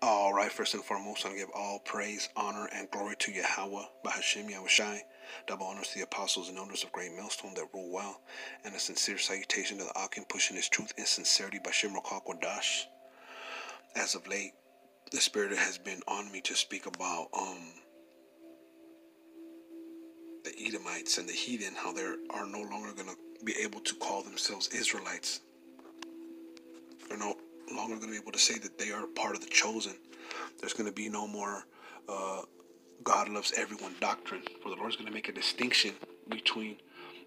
All right, first and foremost, I give all praise, honor, and glory to Yahawah, bahasham, Yahawashi. Double honors to the apostles and elders of Great Millstone that rule well, and a sincere salutation to the Akim pushing his truth and sincerity by rawchaa, qadash. As of late, the Spirit has been on me to speak about the Edomites and the heathen, how they are no longer going to be able to call themselves Israelites. They're no longer going to be able to say that they are part of the chosen. There's going to be no more God loves everyone doctrine. For the Lord's going to make a distinction between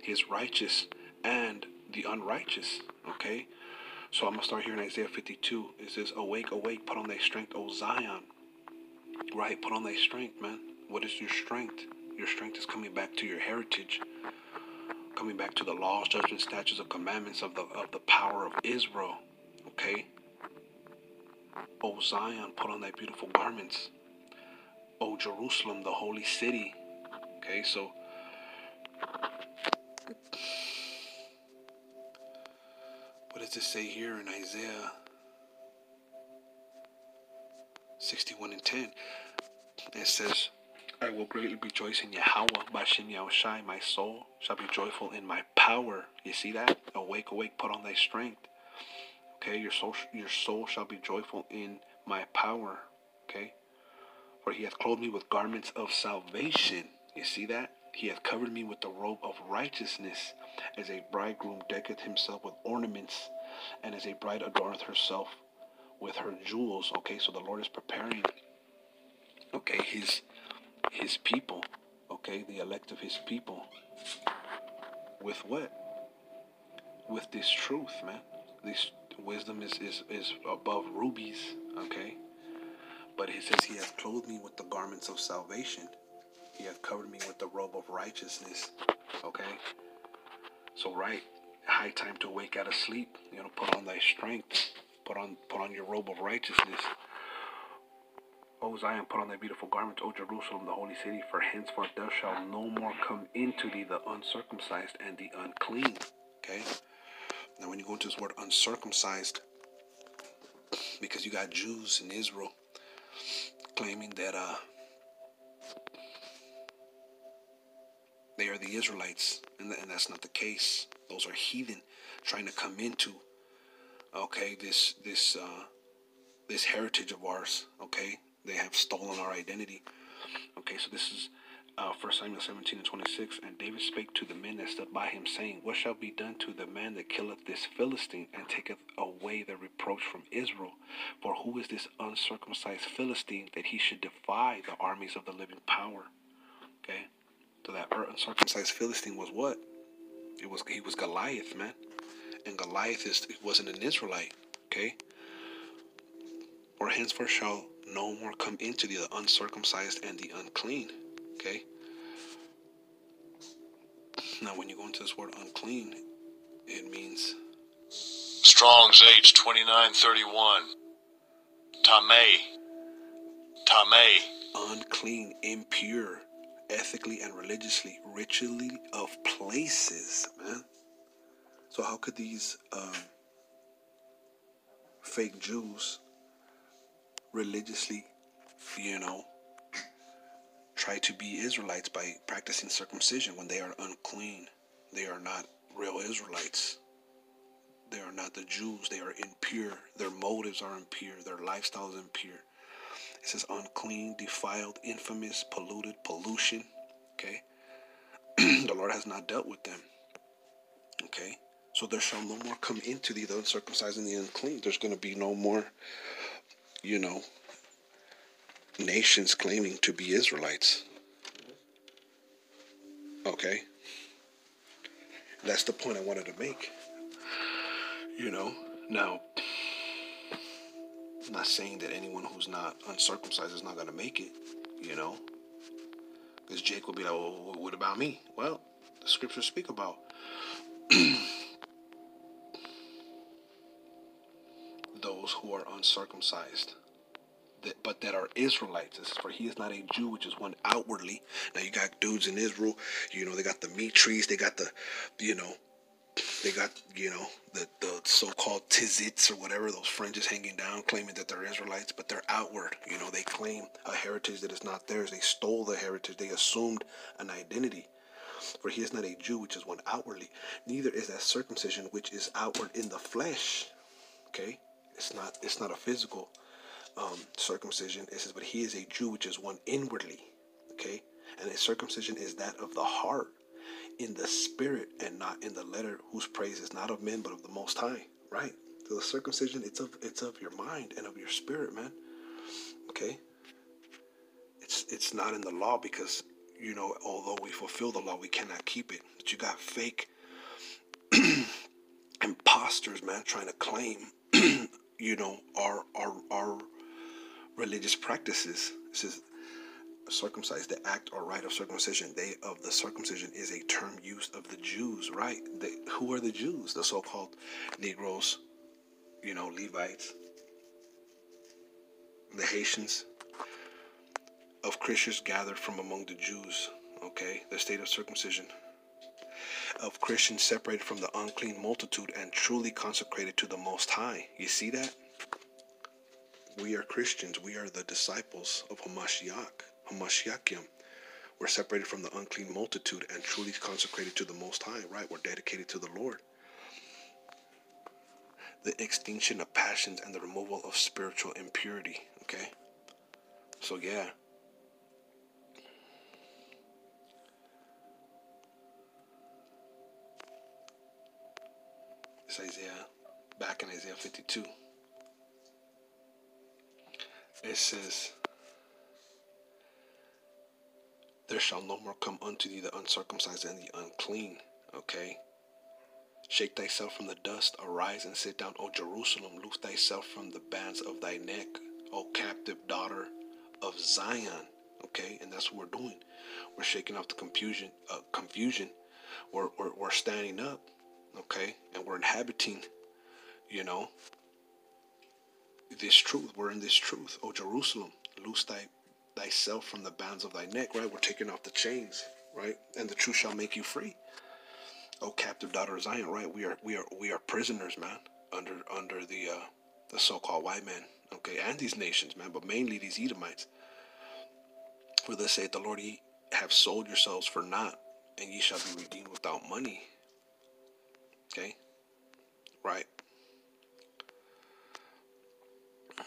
his righteous and the unrighteous. Okay? So I'm going to start here in Isaiah 52. It says, awake, awake, put on thy strength, O Zion. Right, put on thy strength, man. What is your strength? Your strength is coming back to your heritage. Coming back to the laws, judgments, statutes, and commandments of the power of Israel. Okay? O Zion, put on thy beautiful garments. O Jerusalem, the holy city. Okay, so what does it say here in Isaiah 61 and 10? It says, I will greatly rejoice in Yahawah, bahasham Yahawashi. My soul shall be joyful in my power. You see that? Awake, awake, put on thy strength. Okay, your soul shall be joyful in my power. Okay, for he hath clothed me with garments of salvation. You see that? He hath covered me with the robe of righteousness, as a bridegroom decketh himself with ornaments, and as a bride adorneth herself with her jewels. Okay, so the Lord is preparing, okay, his people, okay, the elect of his people, with what? With this truth, man. This wisdom is above rubies, okay? But he says he hath clothed me with the garments of salvation. He hath covered me with the robe of righteousness. Okay? So right, high time to wake out of sleep. Put on thy strength. Put on your robe of righteousness. O Zion, put on thy beautiful garments, O Jerusalem, the holy city, for henceforth there shall no more come into thee the uncircumcised and the unclean. Okay? Now when you go into this word uncircumcised, because you got Jews in Israel claiming that they are the Israelites, and that's not the case. Those are heathen trying to come into, okay, this heritage of ours. Okay, they have stolen our identity. Okay, so this is 1 Samuel 17 and 26. And David spake to the men that stood by him, saying, what shall be done to the man that killeth this Philistine, and taketh away the reproach from Israel? For who is this uncircumcised Philistine, that he should defy the armies of the living power? Okay, so that uncircumcised Philistine was what? He was Goliath, man. And Goliath wasn't an Israelite. Okay, or henceforth shall no more come into the uncircumcised and the unclean. Okay. Now, when you go into this word unclean, it means Strong's H 2931. Tame. Unclean, impure, ethically and religiously, ritually of places, man. So how could these fake Jews religiously, try to be Israelites by practicing circumcision when they are unclean? They are not real Israelites. They are not the Jews. They are impure. Their motives are impure. Their lifestyle is impure. It says unclean, defiled, infamous, polluted, pollution. Okay. The Lord has not dealt with them. Okay. So there shall no more come into thee the uncircumcised and the unclean. There's going to be no more, nations claiming to be Israelites. Okay. That's the point I wanted to make. Now, I'm not saying that anyone who's not uncircumcised is not going to make it, because Jake will be like, well, what about me? Well, the scriptures speak about those who are uncircumcised, but that are Israelites. This is for he is not a Jew, which is one outwardly. Now you got dudes in Israel, they got the meat trees, they got the, They got, the so-called tizits or whatever, those fringes hanging down, claiming that they're Israelites, but they're outward. They claim a heritage that is not theirs. They stole the heritage. They assumed an identity. For he is not a Jew, which is one outwardly. Neither is that circumcision, which is outward in the flesh. Okay? It's not a physical circumcision. It says, but he is a Jew, which is one inwardly. Okay? And a circumcision is that of the heart, in the spirit, and not in the letter, whose praise is not of men but of the Most High. Right? So the circumcision, it's of your mind and of your spirit, man. Okay? It's not in the law, because although we fulfill the law, we cannot keep it. But you got fake imposters, man, trying to claim our religious practices. It says, circumcised, the act or rite of circumcision. Day of the circumcision is a term used of the Jews, right? Who are the Jews? The so-called Negroes, Levites, the Haitians, of Christians gathered from among the Jews. Okay, the state of circumcision. Of Christians separated from the unclean multitude and truly consecrated to the Most High. You see that? We are Christians. We are the disciples of Hamashiachim. We're separated from the unclean multitude and truly consecrated to the Most High, right? We're dedicated to the Lord. The extinction of passions and the removal of spiritual impurity. Okay? So, yeah. It's Isaiah, back in Isaiah 52. It says, there shall no more come unto thee the uncircumcised and the unclean. Okay? Shake thyself from the dust, arise and sit down, O Jerusalem. Loose thyself from the bands of thy neck, O captive daughter of Zion. Okay? And that's what we're doing. We're shaking off the confusion. We're standing up. Okay? And we're inhabiting, this truth. We're in this truth. O Jerusalem, loose thyself from the bands of thy neck, right? We're taking off the chains, right? And the truth shall make you free. O captive daughter of Zion, right? We are prisoners, man, under the so-called white man, okay, and these nations, man, but mainly these Edomites. For thus saith the Lord, ye have sold yourselves for naught, and ye shall be redeemed without money. Okay? Right.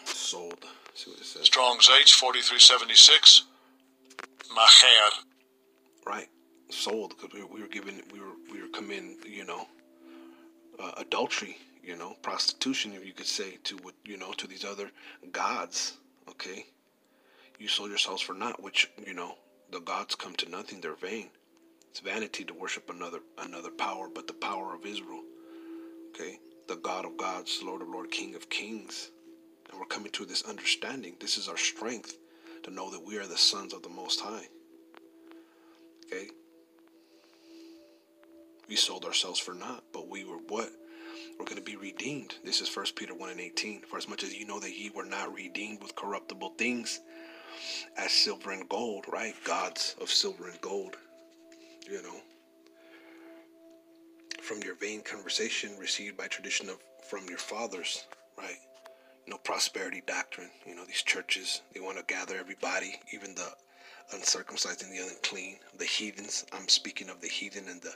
Sold. See what it says. Strong's H 4376. Maher. Right. Sold, because we were committing, adultery, prostitution, if you could say, to these other gods. Okay? You sold yourselves for naught, which, the gods come to nothing. They're vain. It's vanity to worship another power but the power of Israel. Okay? The God of gods, Lord of lords, King of kings. And we're coming to this understanding. This is our strength, to know that we are the sons of the Most High. Okay? We sold ourselves for naught, but we were what? We're going to be redeemed. This is 1 Peter 1:18. For as much as you know that ye were not redeemed with corruptible things, as silver and gold, right? Gods of silver and gold, from your vain conversation received by tradition from your fathers, right? Prosperity doctrine. These churches, they want to gather everybody, even the uncircumcised and the unclean, the heathens. I'm speaking of the heathen and the,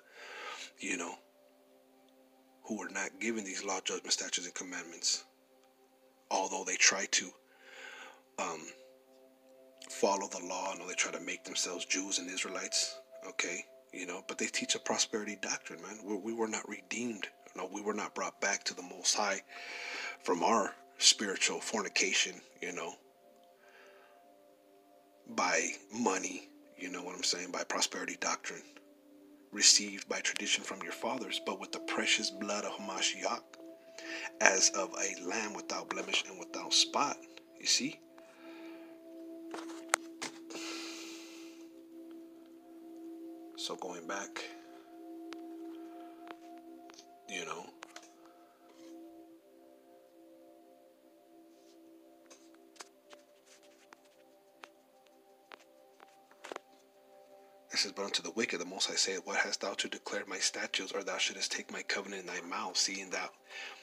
who were not given these law, judgment, statutes, and commandments. Although they try to follow the law, they try to make themselves Jews and Israelites, okay? But they teach a prosperity doctrine, man. We were not redeemed. No, we were not brought back to the Most High from our spiritual fornication, by money, what I'm saying, by prosperity doctrine, received by tradition from your fathers, but with the precious blood of Hamashiach, as of a lamb without blemish and without spot. You see? So going back, It says, but unto the wicked, the Most High saith, what hast thou to declare my statutes, or thou shouldest take my covenant in thy mouth, seeing thou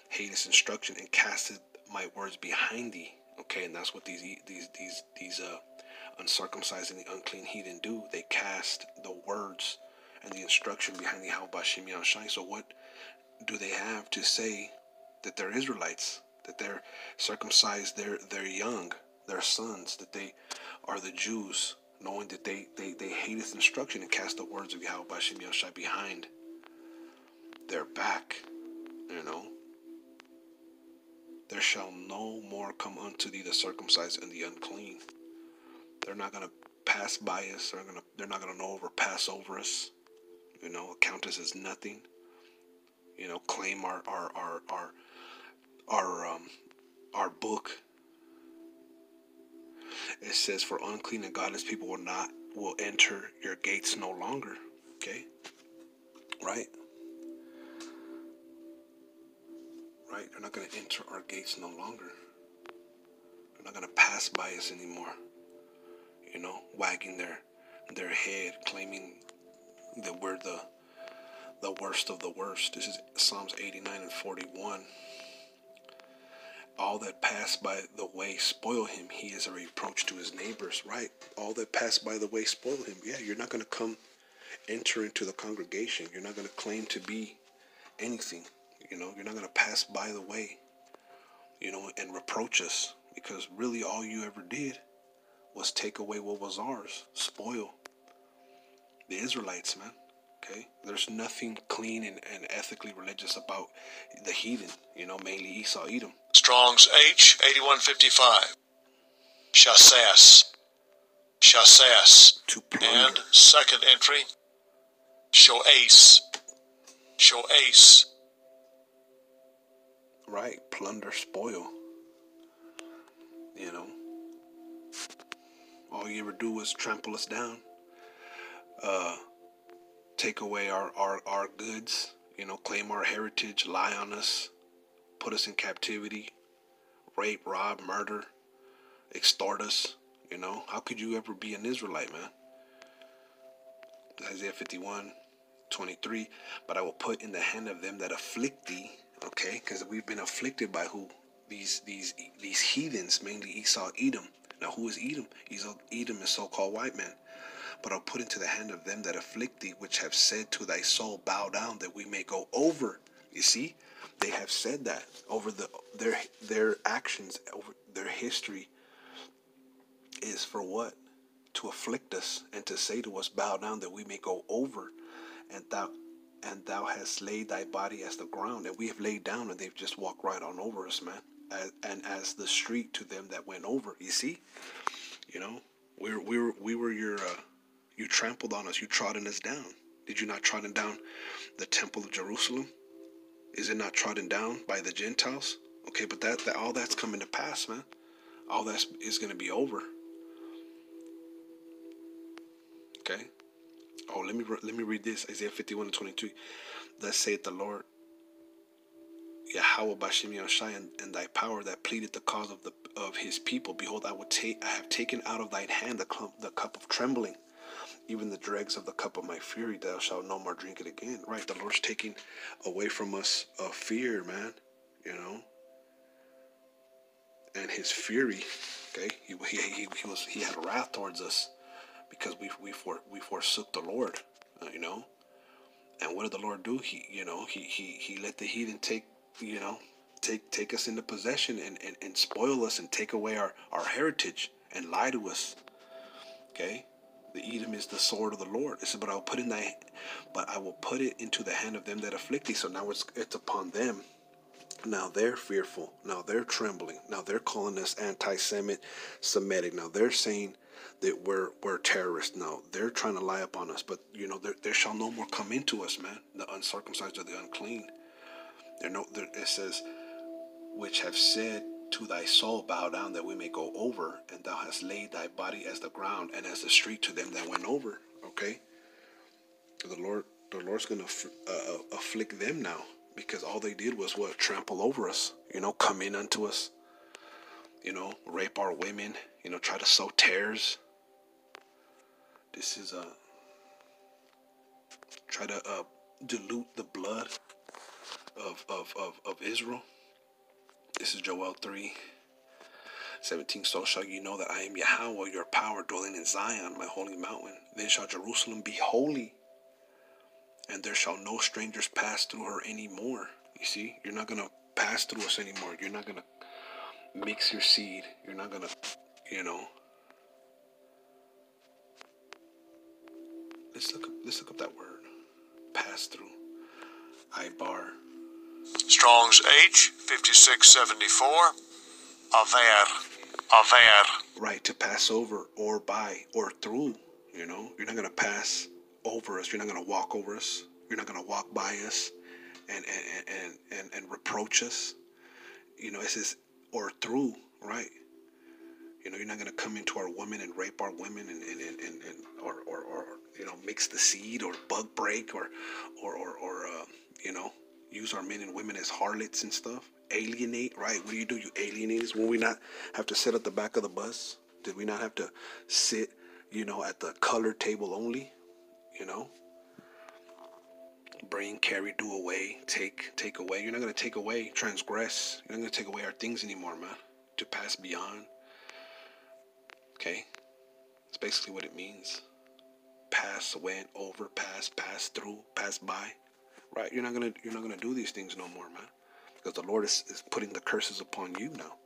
hatest instruction and casteth my words behind thee. Okay, and that's what these uncircumcised and the unclean heathen do. They cast the words and the instruction behind the Yahawashi. So what do they have to say that they're Israelites, that they're circumcised, they're young, they're sons, that they are the Jews, knowing that they hate his instruction and cast the words of Yahawashi behind their back, There shall no more come unto thee the circumcised and the unclean. They're not going to pass by us. They're not going to pass over us. Count us as nothing. Claim our book. It says, for unclean and godless people will enter your gates no longer. Okay? Right? Right? They're not going to enter our gates no longer. They're not going to pass by us anymore. Wagging their head, claiming that we're the worst of the worst. This is Psalms 89 and 41. All that pass by the way spoil him. He is a reproach to his neighbors. Right? All that pass by the way spoil him. Yeah, you're not going to enter into the congregation. You're not going to claim to be anything. You're not going to pass by the way, and reproach us, because really all you ever did was take away what was ours, spoil the Israelites, man. Okay? There's nothing clean and ethically religious about the heathen, mainly Esau, Edom. Strong's H 8155. Shasas. To plunder. And second entry, Shoace. Right, plunder, spoil. All you ever do was trample us down, take away our goods, claim our heritage, lie on us, put us in captivity, rape, rob, murder, extort us. How could you ever be an Israelite, man? Isaiah 51:23. But I will put in the hand of them that afflict thee. Okay, because we've been afflicted by who? These heathens, mainly Esau, Edom. Now, who is Edom? Edom is so-called white man. But I'll put into the hand of them that afflict thee, which have said to thy soul, bow down, that we may go over. You see, they have said that over their actions, over their history, is for what? To afflict us and to say to us, bow down, that we may go over. And thou hast laid thy body as the ground. And we have laid down, and they've just walked right on over us, man. And as the street to them that went over. You see, we were your. You trampled on us. You trodden us down. Did you not trodden down the temple of Jerusalem? Is it not trodden down by the Gentiles? Okay, but that all that's coming to pass, man. All that is going to be over. Okay. Oh, let me read this. Isaiah 51:22. Thus saith the Lord, Yahawah bahasham Yahawashi, and thy power that pleaded the cause of his people. Behold, I have taken out of thine hand the cup of trembling, even the dregs of the cup of my fury. Thou shalt no more drink it again. Right? The Lord's taking away from us fear, man. And his fury. Okay, he had wrath towards us, because we forsook the Lord, And what did the Lord do? He let the heathen take us into possession and spoil us and take away our heritage and lie to us. Okay? The Edom is the sword of the Lord. It said, but I will put it into the hand of them that afflict thee. So now it's upon them. Now they're fearful. Now they're trembling. Now they're calling us anti-Semitic. Now they're saying that we're terrorists. Now they're trying to lie upon us. But there shall no more come into us, man, the uncircumcised or the unclean. It says, which have said to thy soul, bow down, that we may go over, and thou hast laid thy body as the ground and as the street to them that went over. Okay, the Lord's gonna afflict them now, because all they did was what? Trample over us. Come in unto us. Rape our women. Try to sow tares. This is try to dilute the blood of Israel. This is Joel 3:17. So shall you know that I am Yahawah, your power, dwelling in Zion, my holy mountain. Then shall Jerusalem be holy, and there shall no strangers pass through her anymore. You see, you're not going to pass through us anymore. You're not going to mix your seed. You're not going to, let's look up that word. Pass through. Ibar. Strong's H 5674. Aver. Right, to pass over or by or through. You're not going to pass over us. You're not going to walk over us. You're not going to walk by us and reproach us. It says or through, right? You're not going to come into our women and rape our women or mix the seed or bug break or use our men and women as harlots and stuff. Alienate, right? What do? You alienate us. Will we not have to sit at the back of the bus? Did we not have to sit, at the color table only? Bring, carry, do away, take away. You're not going to take away, transgress. You're not going to take away our things anymore, man. To pass beyond. Okay? That's basically what it means. Pass, went, over, pass through, pass by. Right? You're not gonna do these things no more, man. Because the Lord is putting the curses upon you now.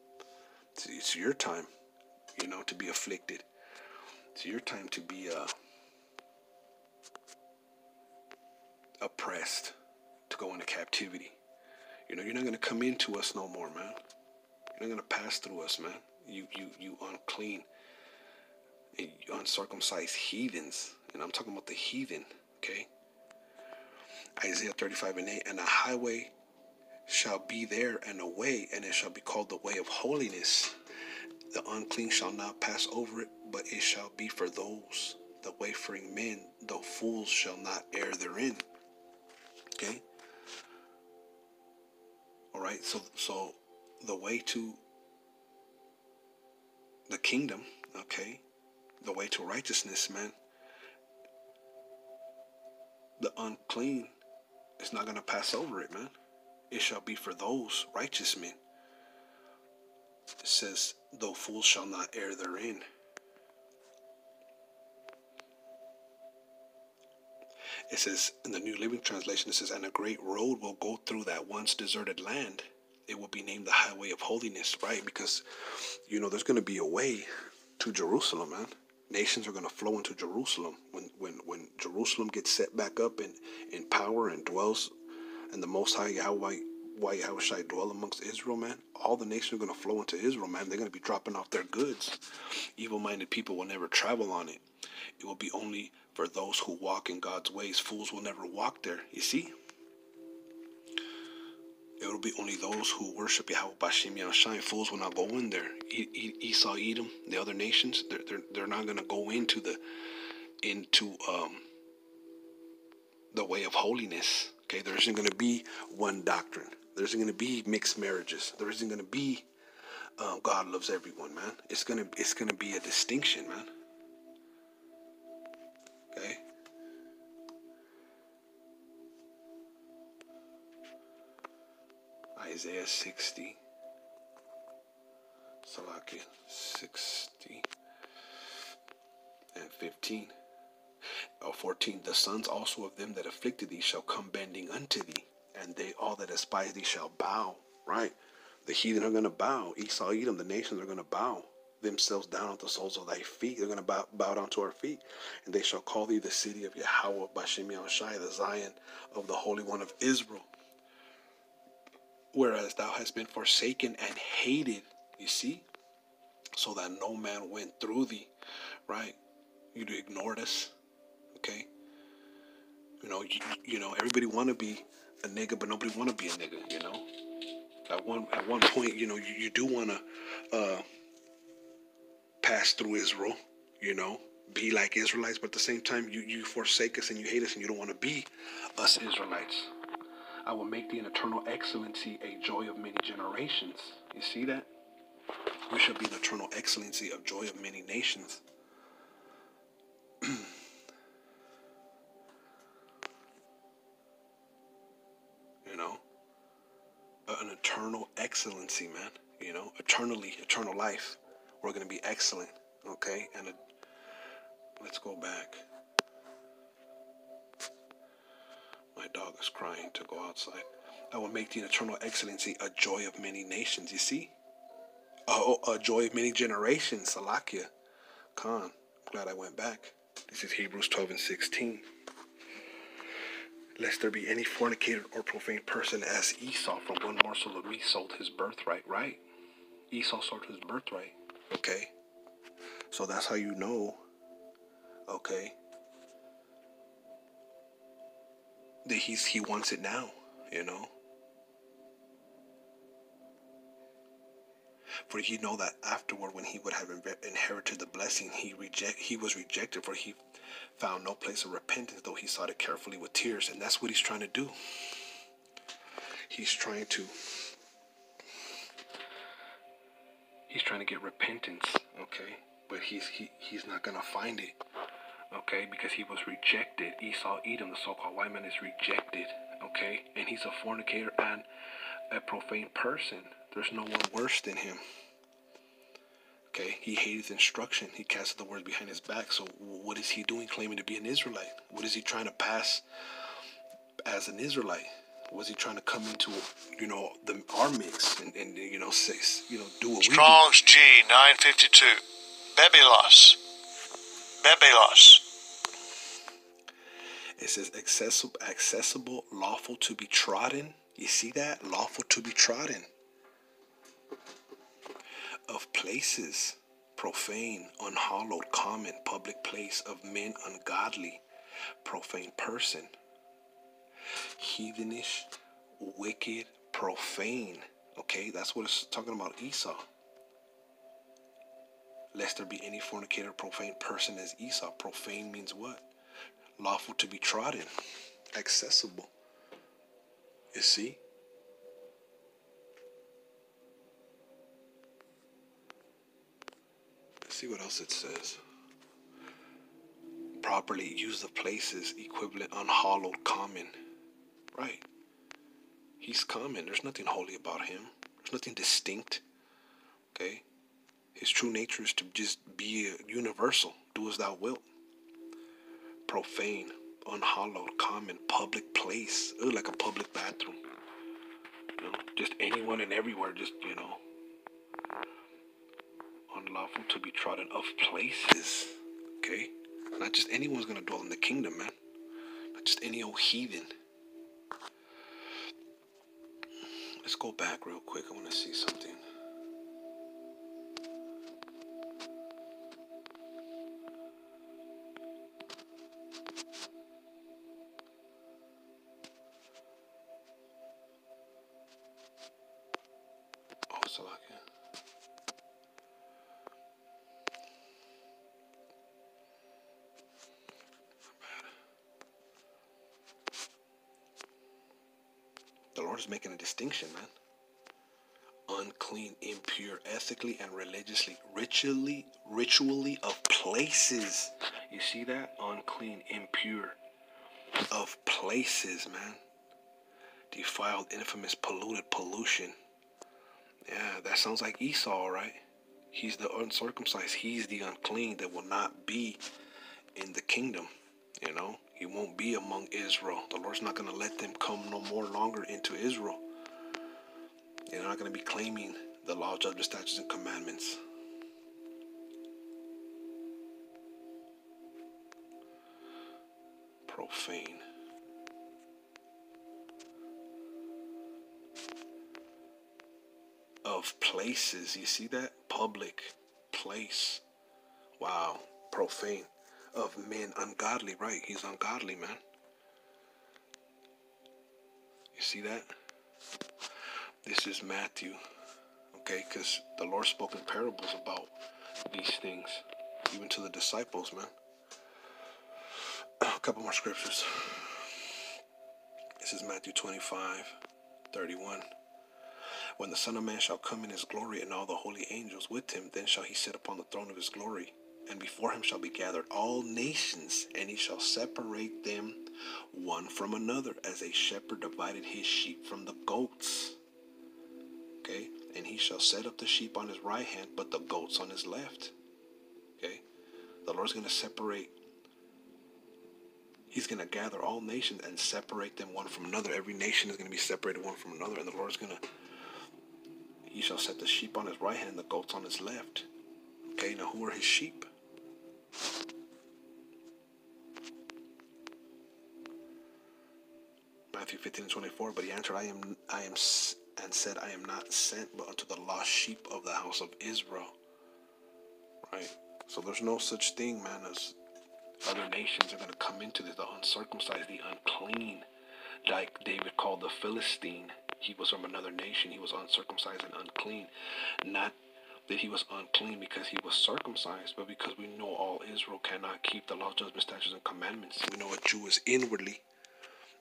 It's your time, to be afflicted. It's your time to be oppressed, to go into captivity. You're not gonna come into us no more, man. You're not gonna pass through us, man. You unclean, you uncircumcised heathens. And I'm talking about the heathen, okay? Isaiah 35:8, and a highway shall be there and a way, and it shall be called the way of holiness. The unclean shall not pass over it, but it shall be for those, the wayfaring men, though fools shall not err therein. Okay? Alright, so the way to the kingdom, okay, the way to righteousness, man, the unclean is not going to pass over it, man. It shall be for those righteous men. It says, though fools shall not err therein. It says, in the New Living Translation, it says, and a great road will go through that once deserted land. It will be named the highway of holiness, right? Because, there's going to be a way to Jerusalem, man. Nations are going to flow into Jerusalem. When Jerusalem gets set back up in power and dwells, and the Most High Yahawashi dwell amongst Israel, man, all the nations are going to flow into Israel, man. They're going to be dropping off their goods. Evil-minded people will never travel on it. It will be only for those who walk in God's ways. Fools will never walk there. You see? It will be only those who worship Yahawah, bahasham, Yahawashi. Fools will not go in there. Esau, Edom, the other nations, they're not going to go into the way of holiness. Okay, there isn't going to be one doctrine. There isn't going to be mixed marriages. There isn't going to be God loves everyone, man. It's gonna be a distinction, man. Okay. Isaiah 60. Salakia 60 and 15. 14. The sons also of them that afflicted thee shall come bending unto thee, and they all that despise thee shall bow. Right? The heathen are going to bow. Esau, Edom, the nations are going to bow themselves down at the soles of thy feet. They're going to bow down to our feet. And they shall call thee the city of Yahawah, bahasham, Yahawashi, the Zion of the Holy One of Israel. Whereas thou hast been forsaken and hated, you see, so that no man went through thee, right? You ignored us, okay? Everybody want to be a nigga, but nobody want to be a nigga, At one point, you do want to pass through Israel, be like Israelites, but at the same time, you forsake us and you hate us and you don't want to be us Israelites. I will make thee an eternal excellency, a joy of many generations. You see that? We shall be the eternal excellency of joy of many nations. excellency, man. You know, eternal life. We're going to be excellent. Okay? And let's go back. My dog is crying to go outside. I will make the eternal excellency a joy of many nations. You see? A joy of many generations. Salakia. Khan. Glad I went back. This is Hebrews 12 and 16. Lest there be any fornicator or profane person as Esau, for one morsel of meat sold his birthright, right? Esau sold his birthright, okay? So that's how you know, okay, that he wants it now, you know? For you know that afterward, when he would have inherited the blessing, he was rejected, for he found no place of repentance, though he sought it carefully with tears. And that's what he's trying to do. He's trying to get repentance, okay? But he's not gonna find it, okay? Because he was rejected. Esau, Edom, the so-called white man, is rejected, okay? And he's a fornicator and a profane person. There's no one worse than him. Okay, he hated instruction. He casted the word behind his back. So what is he doing claiming to be an Israelite? What is he trying to pass as an Israelite? Was he trying to come into, our mix and say, do what Strong's we do? G 952. Bebelos. It says accessible, lawful to be trodden. You see that? Lawful to be trodden. Of places, profane, unhallowed, common, public place, of men ungodly, profane person, heathenish, wicked, profane. Okay, that's what it's talking about, Esau. Lest there be any fornicator, profane person as Esau. Profane means what? Lawful to be trodden, accessible. You see? Let's see what else it says. Properly use of places, equivalent, unhallowed, common. Right. He's common. There's nothing holy about him. There's nothing distinct. Okay? His true nature is to just be universal. Do as thou wilt. Profane, unhallowed, common, public place. Like a public bathroom. Just anyone and everywhere. Just, unlawful to be trodden of places. Okay? Not just anyone's going to dwell in the kingdom, man. Not just any old heathen. Let's go back real quick. I want to see something. Oh, Salakia. The Lord is making a distinction, man. Unclean, impure, ethically and religiously, ritually of places. You see that? Unclean, impure, of places, man. Defiled, infamous, polluted, pollution. Yeah, that sounds like Esau, right? He's the uncircumcised. He's the unclean that will not be in the kingdom. He won't be among Israel. The Lord's not going to let them come no more longer into Israel. They're not going to be claiming the law, judgment, statutes, and commandments. Profane. Of places. You see that? Public place. Wow. Profane. Of men ungodly. Right. He's ungodly, man. You see that? This is Matthew. Okay, because the Lord spoke in parables about these things, even to the disciples, man. A couple more scriptures. This is Matthew 25:31. When the Son of Man shall come in his glory and all the holy angels with him, then shall he sit upon the throne of his glory, and before him shall be gathered all nations, and he shall separate them one from another, as a shepherd divided his sheep from the goats. Okay, and he shall set up the sheep on his right hand, but the goats on his left. Okay, the Lord's going to separate. He's going to gather all nations and separate them one from another. Every nation is going to be separated one from another, and the Lord's going to. He shall set the sheep on his right hand, and the goats on his left. Okay, now who are his sheep? Matthew 15:24. But he answered, I am, and said, I am not sent, but unto the lost sheep of the house of Israel. Right? So there's no such thing, man, as other nations are going to come into this. The uncircumcised, the unclean. Like David called the Philistine. He was from another nation. He was uncircumcised and unclean. Not that he was unclean because he was circumcised, but because we know all Israel cannot keep the law, judgments, statutes, and commandments. We know a Jew is inwardly.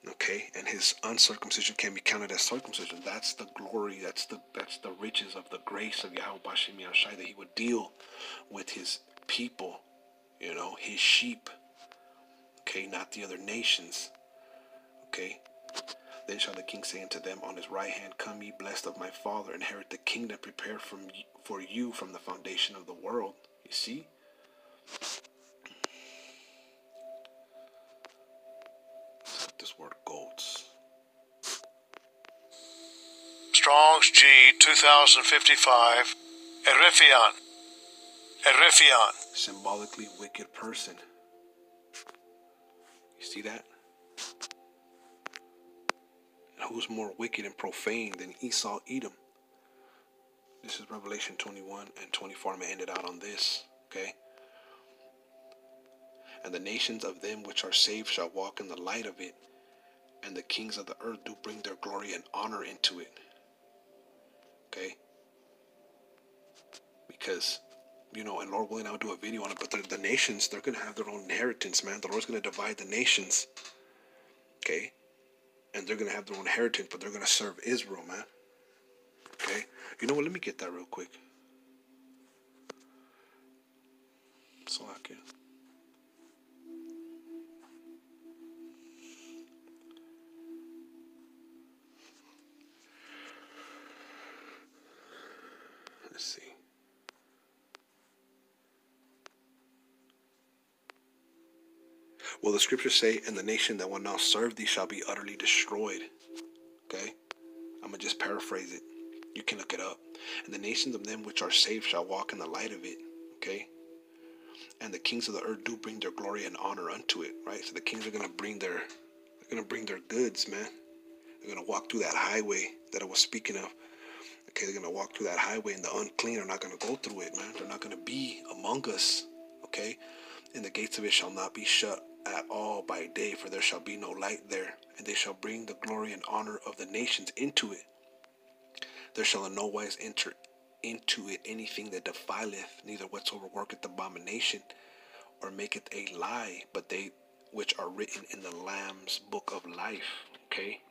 Okay, and his uncircumcision can be counted as circumcision. That's the glory, that's the riches of the grace of Yahawashi, that he would deal with his people, his sheep. Okay, not the other nations. Okay, then shall the king say unto them on his right hand, Come ye blessed of my father, inherit the kingdom prepared for you from the foundation of the world. You see? This word goats. Strong's G 2055. Erefian. Symbolically wicked person. You see that? And who's more wicked and profane than Esau, Edom? This is Revelation 21 and 24. I'm going to end it out on this. Okay? And the nations of them which are saved shall walk in the light of it, and the kings of the earth do bring their glory and honor into it. Okay? Because, and Lord willing, I'll do a video on it, but the nations, they're going to have their own inheritance, man. The Lord's going to divide the nations. Okay? And they're going to have their own inheritance, but they're going to serve Israel, man. Okay? You know what? Let me get that real quick. So I can. Let's see. Well, the scriptures say, and the nation that will now serve thee shall be utterly destroyed. Okay? I'm going to just paraphrase it. You can look it up. And the nations of them which are saved shall walk in the light of it. Okay? And the kings of the earth do bring their glory and honor unto it. Right? So the kings are going to bring their goods, man. They're going to walk through that highway that I was speaking of. Okay, they're going to walk through that highway, and the unclean are not going to go through it, man. They're not going to be among us. Okay? And the gates of it shall not be shut at all by day, for there shall be no light there. And they shall bring the glory and honor of the nations into it. There shall in no wise enter into it anything that defileth, neither whatsoever worketh abomination, or maketh a lie, but they which are written in the Lamb's book of life. Okay?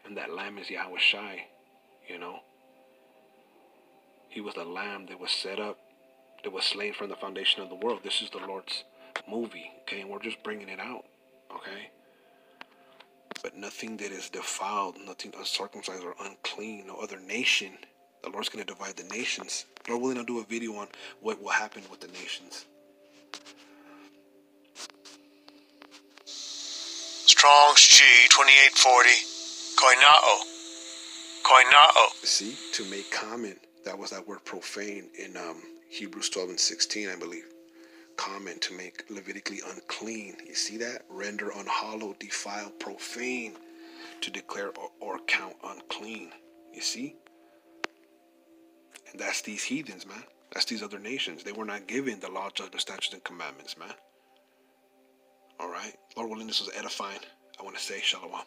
And that Lamb is Yahawashi, He was the Lamb that was set up, that was slain from the foundation of the world. This is the Lord's movie, okay? And we're just bringing it out, okay? But nothing that is defiled, nothing uncircumcised or unclean, no other nation. The Lord's going to divide the nations. Lord willing, I'll do a video on what will happen with the nations. Strong's G 2840. Koinao. See, to make common. That was that word profane in Hebrews 12 and 16, I believe. Common, to make Levitically unclean. You see that? Render unhallowed, defile, profane, to declare or count unclean. You see? And that's these heathens, man. That's these other nations. They were not given the law, judgment, statutes, and commandments, man. All right? Lord willing, this was edifying. I want to say shalom.